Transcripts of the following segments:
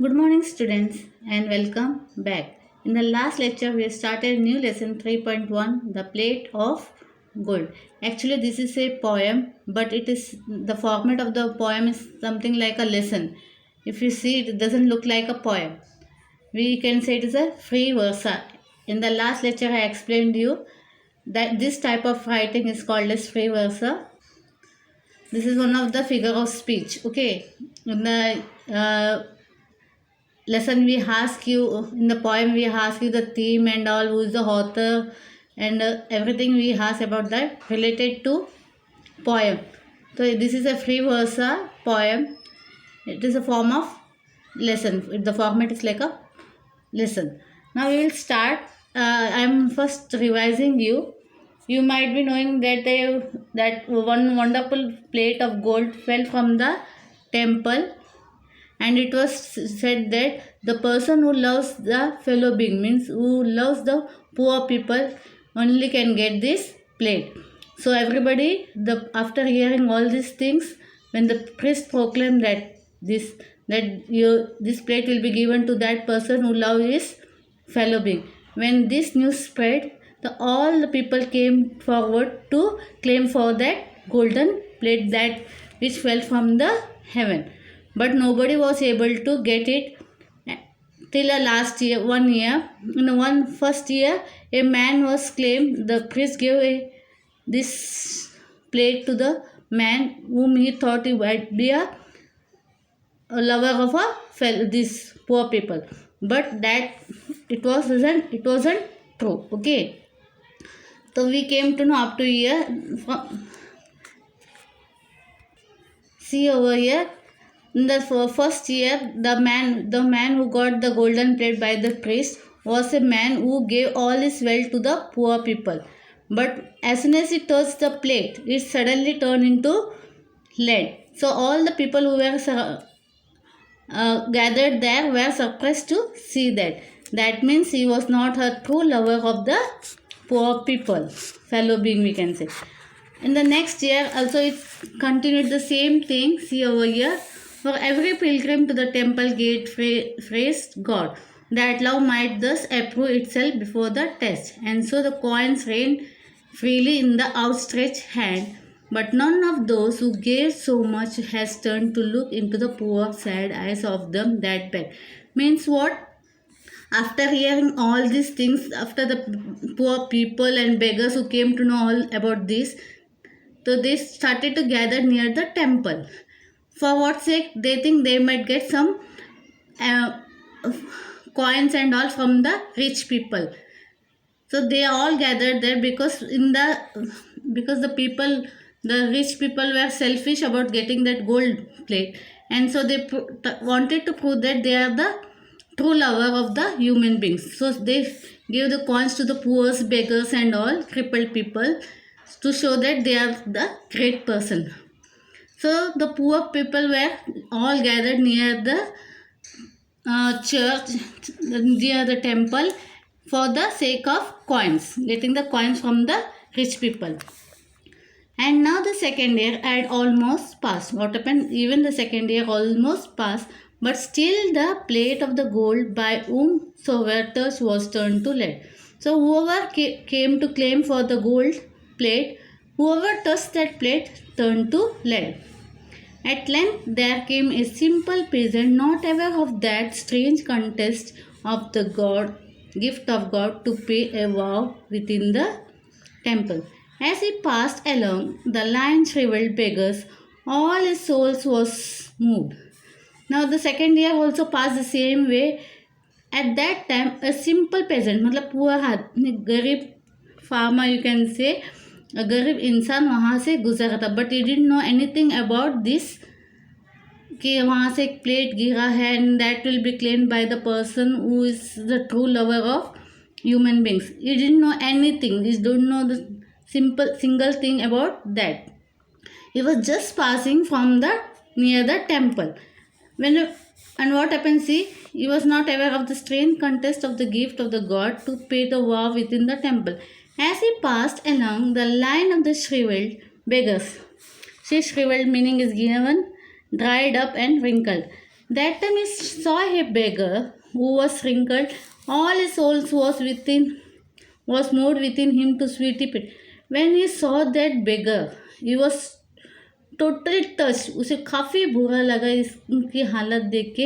Good morning, students, and welcome back. In the last lecture, we started new lesson 3.1, The Plate of Gold. Actually, this is a poem, but it is the format of the poem is something like a lesson. If you see, it doesn't look like a poem. We can say it is a free versa. In the last lecture, I explained you that this type of writing is called as free versa. This is one of the figure of speech. Okay, in the lesson we ask you in the poem we ask you the theme and all, who is the author, and everything we ask about that related to poem. So this is a free versa poem. It is a form of lesson. The format is like a lesson. Now we will start. I am first revising you. You might be knowing that that one wonderful plate of gold fell from the temple, and it was said that the person who loves the fellow being, means who loves the poor people, only can get this plate. So everybody, the after hearing all these things, when the priest proclaimed that this plate will be given to that person who loves his fellow being, when this news spread, all the people came forward to claim for that golden plate that which fell from the heaven, but nobody was able to get it till a last year, 1 year. In one first year, a man was claimed. The priest gave this plate to the man whom he thought he might be a lover of these poor people, but that it wasn't true. Okay, so we came to know up to here. See over here. In the first year, the man who got the golden plate by the priest was a man who gave all his wealth to the poor people. But as soon as he touched the plate, it suddenly turned into lead. So all the people who were gathered there were surprised to see that. That means he was not a true lover of the poor people, fellow being, we can say. In the next year also it continued the same thing. See over here. For every pilgrim to the temple gate praised God, that love might thus approve itself before the test. And so the coins rained freely in the outstretched hand. But none of those who gave so much has turned to look into the poor sad eyes of them that beg. Means what? After hearing all these things, after the poor people and beggars who came to know all about this, so they started to gather near the temple. For what sake? They think they might get some uh, coins and all from the rich people. So they all gathered there because the rich people were selfish about getting that gold plate, and so they wanted to prove that they are the true lover of the human beings. So they gave the coins to the poor, beggars, and all crippled people to show that they are the great person. So the poor people were all gathered near the church, near the temple, for the sake of coins, getting the coins from the rich people. And now the second year had almost passed. What happened? Even the second year almost passed, but still the plate of the gold by whomsoever touched was turned to lead. So whoever came to claim for the gold plate, whoever touched that plate turned to lead. At length there came a simple peasant, not aware of that strange contest of the gift of God, to pay a vow within the temple. As he passed along, the line shriveled beggars, all his soul was moved. Now the second year also passed the same way. At that time, a simple peasant, मतलब poor गरीब farmer, you can say, गरीब इंसान वहाँ से गुजर रहा था, but he didn't know anything about this कि वहाँ से एक प्लेट गिरा है, and that will be claimed by the person who is the true lover of human beings. He didn't know anything, he don't know the single thing about that. He was just passing from the near the temple. And what happened? See, he was not aware of the strange contest of the gift of the god to pay the vow within the temple. As he passed along the line of the shriveled beggars, see, shriveled meaning is given, dried up and wrinkled. That time he saw a beggar who was wrinkled, all his souls was moved within him to sweetie pit. When he saw that beggar, he was totally touch, उसे काफ़ी बुरा लगा इसकी हालत देख के,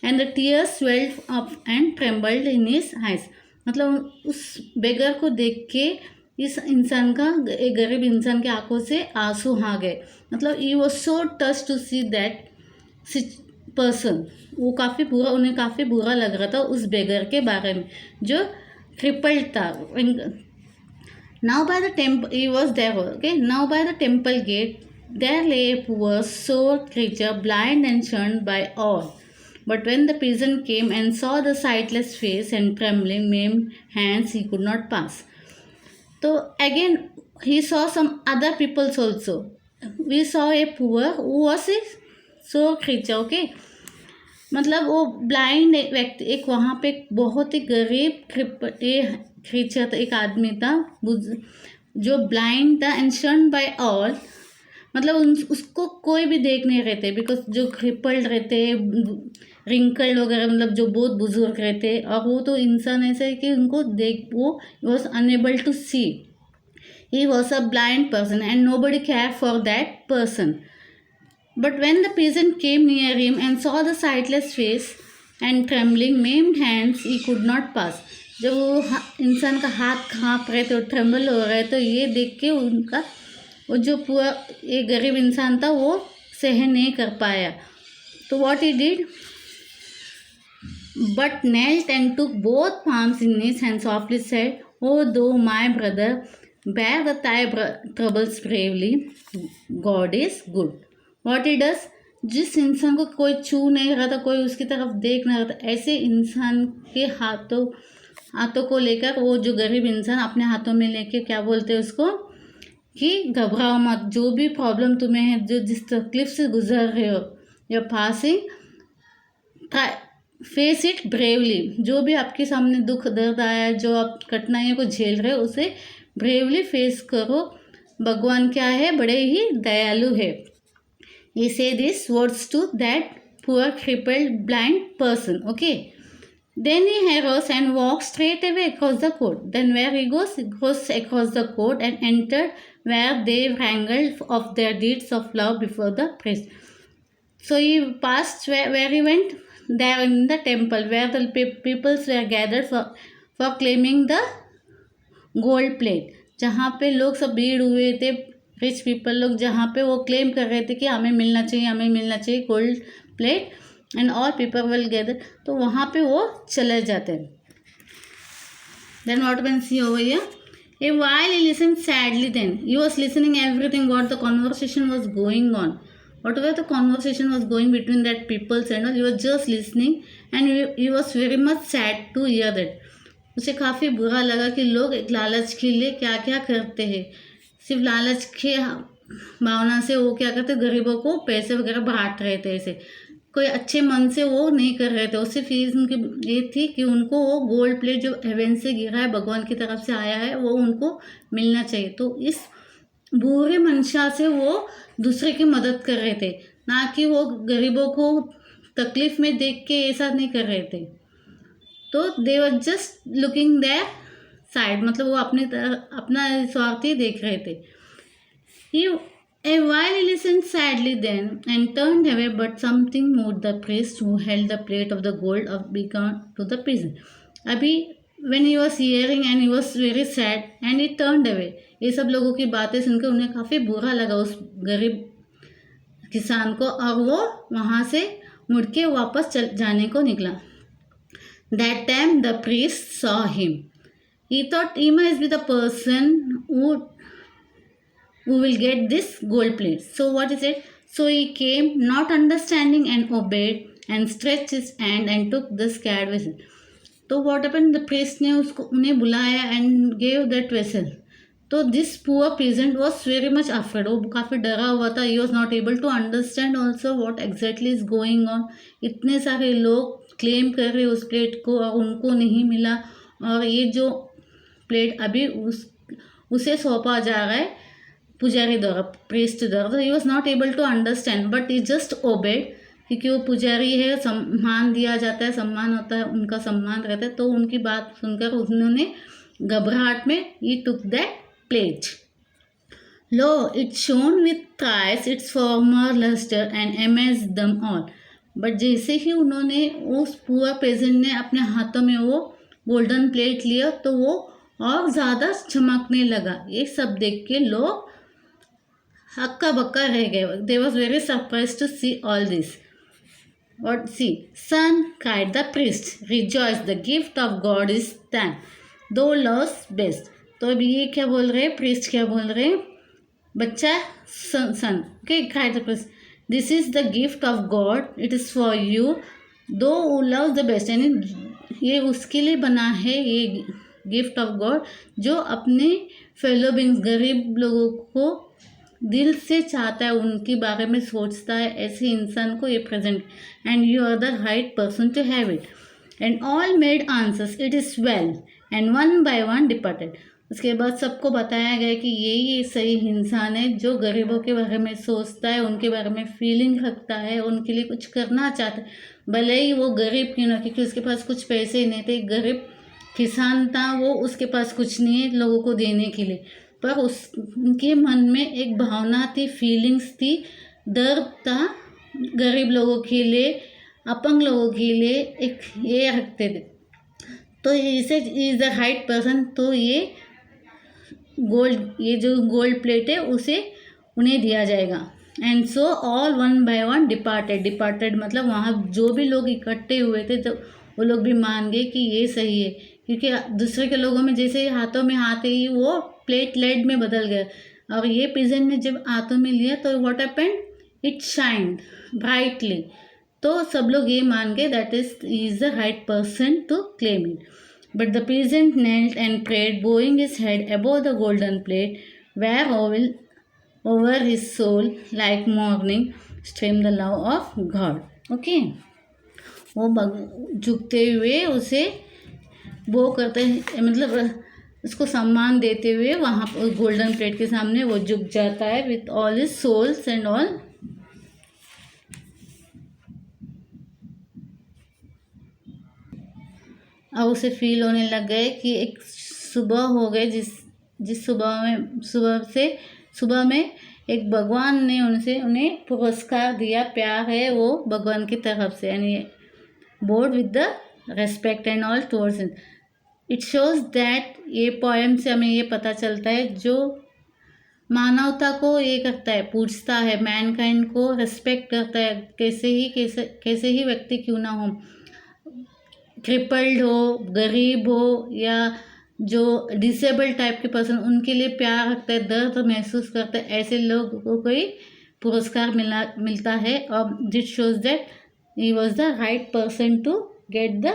and the tears swelled up and trembled in his eyes. मतलब उस बेगर को देख के इस इंसान का, एक गरीब इंसान के आंखों से आंसू आ गए। मतलब he was so touch to see that person. वो काफ़ी बुरा, उन्हें काफ़ी बुरा लग रहा था उस बेगर के बारे में जो क्रिपल्ड था। Now by the temple he was there, okay, now by the temple gate there lay a poor, sore creature, blind and shunned by all. But when the peasant came and saw the sightless face and trembling, maimed hands, he could not pass. So again, he saw some other peoples also. We saw a poor who was a sore creature, okay. मतलब वो blind व्यक्ति, एक वहाँ पे बहुत ही गरीब creature था, एक आदमी था जो ब्लाइंड था एंड शर्न बाय ऑल। मतलब उसको कोई भी देख नहीं रहते, बिकॉज जो क्रिपल्ड रहते, रिंकल्ड वगैरह, मतलब जो बहुत बुजुर्ग रहते, और वो तो इंसान ऐसे है कि उनको देख, वो was unable to see. He was a blind person and nobody care for that person. But when the pageant came near him and saw the sightless face and trembling maimed hands, he could not pass. जब वो इंसान का हाथ काँप रहे थे और tremble हो रहे, तो ये देख के उनका, वो जो पूरा एक गरीब इंसान था, वो सहन नहीं कर पाया। तो what he did, but knelt and took both palms in his hands, softly said, "Oh, though my brother, bear the thy troubles bravely. God is good." What he does, जिस इंसान को कोई छू नहीं रहा था, कोई उसकी तरफ देख नहीं रहा था, ऐसे इंसान के हाथों को लेकर, वो जो गरीब इंसान अपने हाथों में लेके क्या बोलते हैं उसको, कि घबराओ मत, जो भी प्रॉब्लम तुम्हें है, जो जिस तकलीफ से गुजर रहे हो, your passing, face it bravely. जो भी आपके सामने दुख दर्द आया है, जो आप कठिनाइयों को झेल रहे हो, उसे ब्रेवली फेस करो। भगवान क्या है, बड़े ही दयालु है। He say these words to that poor crippled blind person, okay. Then he arose and walked straight away across the court. Then where he goes across the court and entered where they wrangled of their deeds of love before the priest. So he passed where he went, there in the temple where the peoples were gathered for claiming the gold plate. जहाँ पे लोग सब भीड़ हुए थे, rich people लोग, जहाँ पे वो क्लेम कर रहे थे कि हमें मिलना चाहिए gold plate, and all people will gather. तो वहाँ पे वो चले जाते हैं। Then what can see over here, a while he listen sadly, then he was listening everything what the conversation was going on, whatever the conversation was going between that peoples and all, he was just listening and he was very much sad to hear that. उसे काफ़ी बुरा लगा कि लोग एक लालच के लिए क्या क्या करते हैं, सिर्फ लालच के भावना से वो क्या करते, गरीबों को पैसे वगैरह बांट रहे थे, ऐसे कोई अच्छे मन से वो नहीं कर रहे थे। उससे फीस उनकी ये थी कि उनको वो गोल्ड प्लेट जो हेवन से गिरा है, भगवान की तरफ से आया है, वो उनको मिलना चाहिए। तो इस बुरे मंशा से वो दूसरे की मदद कर रहे थे, ना कि वो गरीबों को तकलीफ में देख के ऐसा नहीं कर रहे थे। तो they were just looking there side, मतलब वो अपना स्वार्थी देख रहे थे। A while he listened sadly then and turned away, but something moved the priest who held the plate of the gold of begun to the prison. अभी when he was hearing and he was very sad and he turned away. ये सब लोगों की बातें सुनकर उन्हें काफ़ी बुरा लगा उस गरीब किसान को, और वो वहाँ से मुड़ के वापस जाने को निकला। That time the priest saw him. He thought he must be the person who will get this gold plate. So what is it? So he came, not understanding, and obeyed, and stretched his hand and took the scared vessel. तो what happened? The priest ने उसको उन्हें बुलाया and gave that vessel. तो this poor peasant was very much afraid. वो काफ़ी डरा हुआ था. He was not able to understand also what exactly is going on. इतने सारे लोग क्लेम कर रहे उस प्लेट को और उनको नहीं मिला, और ये जो प्लेट अभी उसे सौंपा जा रहा है पुजारी द्वारा, प्रीस्ट द्वारा. He was not able to understand, but he just obeyed क्योंकि वो पुजारी है, सम्मान दिया जाता है, सम्मान होता है, उनका सम्मान रहता है। तो उनकी बात सुनकर उन्होंने घबराहट में ही took that plate. Lo it shone with thrice its former lustre and amazed them all. But जैसे ही उन्होंने उस पुअर पेजेंट ने अपने हाथों में वो गोल्डन प्लेट लिया तो वो और ज़्यादा चमकने लगा। ये सब देख के लोग हक्का बक्का रह गए। They was very surprise to see all this. What see, son, cried the priest, rejoice, the gift of God is thine, thou loves best. तो अब ये क्या बोल रहे हैं, प्रीस्ट क्या बोल रहे हैं, बच्चा सन okay, cried the priest, this is the gift of God, it is for you, thou who loves the best. यानी ये उसके लिए बना है, ये गिफ्ट ऑफ गॉड जो अपने फेलो बींग्स गरीब लोगों को दिल से चाहता है, उनके बारे में सोचता है, ऐसे इंसान को ये present. And you are the right person to have it. And all made answers it is well and one by one departed. उसके बाद सबको बताया गया कि यही सही इंसान है जो गरीबों के बारे में सोचता है, उनके बारे में फीलिंग रखता है, उनके लिए कुछ करना चाहता है, भले ही वो गरीब क्यों ना, क्योंकि उसके पास कुछ पैसे ही नहीं थे, गरीब किसान था वो, उसके पास कुछ नहीं है लोगों को देने के लिए, पर उनके मन में एक भावना थी, फीलिंग्स थी, दर्द था गरीब लोगों के लिए, अपंग लोगों के लिए, एक ये रखते थे। तो इसे इज़ द राइट पर्सन। तो ये जो गोल्ड प्लेट है उसे उन्हें दिया जाएगा। And so all one by one departed मतलब वहाँ जो भी लोग इकट्ठे हुए थे तो वो लोग भी मान गए कि ये सही है, क्योंकि दूसरे के लोगों में जैसे हाथों में हाथ ही वो प्लेट लेड में बदल गया। और ये पिजन ने जब हाथों में लिया तो what happened, it shined brightly. तो सब लोग ये मान गए that is the right person to claim it. But the peasant knelt and prayed, bowing his head above the golden plate, where over his soul, like morning, streamed the love of God. Okay, वो झुकते हुए उसे वो करते मतलब उसको सम्मान देते हुए वहाँ गोल्डन प्लेट के सामने वो झुक जाता है with all his soul's and all. अब उसे फील होने लग गए कि एक सुबह हो गए जिस सुबह में एक भगवान ने उन्हें पुरस्कार दिया, प्यार है वो भगवान की तरफ से, यानी board with the respect and all towards it. It shows that, ये पोएम से हमें ये पता चलता है जो मानवता को ये करता है, पूछता है, मैनकाइंड को रेस्पेक्ट करता है, कैसे ही व्यक्ति क्यों ना हो, क्रिपल्ड हो, गरीब हो या जो डिसेबल टाइप के पर्सन, उनके लिए प्यार रखता है, दर्द महसूस करता है, ऐसे लोगों को कोई पुरस्कार मिलता है। और this shows that he was the right person to get the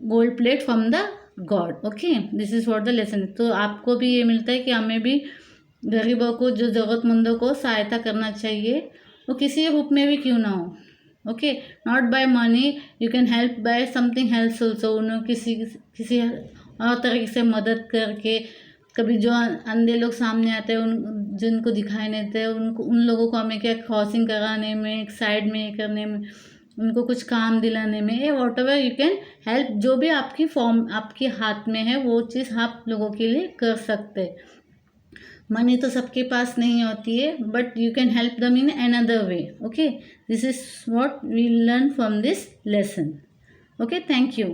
gold plate from the god. Okay, this is what the lesson. तो आपको भी ये मिलता है कि हमें भी गरीबों को, जो ज़रूरतमंदों को सहायता करना चाहिए, वो किसी रूप में भी क्यों ना हो। Okay, not by money, you can help by something else also. उन्हें किसी और तरीके से मदद करके, कभी जो अंधे लोग सामने आते हैं, जिनको दिखाई नहीं देते, उन लोगों को हमें क्या क्रॉसिंग कराने में, एक साइड में करने में, उनको कुछ काम दिलाने में, what ever you can help, जो भी आपकी फॉर्म आपके हाथ में है वो चीज़ आप लोगों के लिए कर सकते हैं। मनी तो सबके पास नहीं होती है, but you can help them in another way. Okay, this is what we learn from this lesson. Okay, thank you.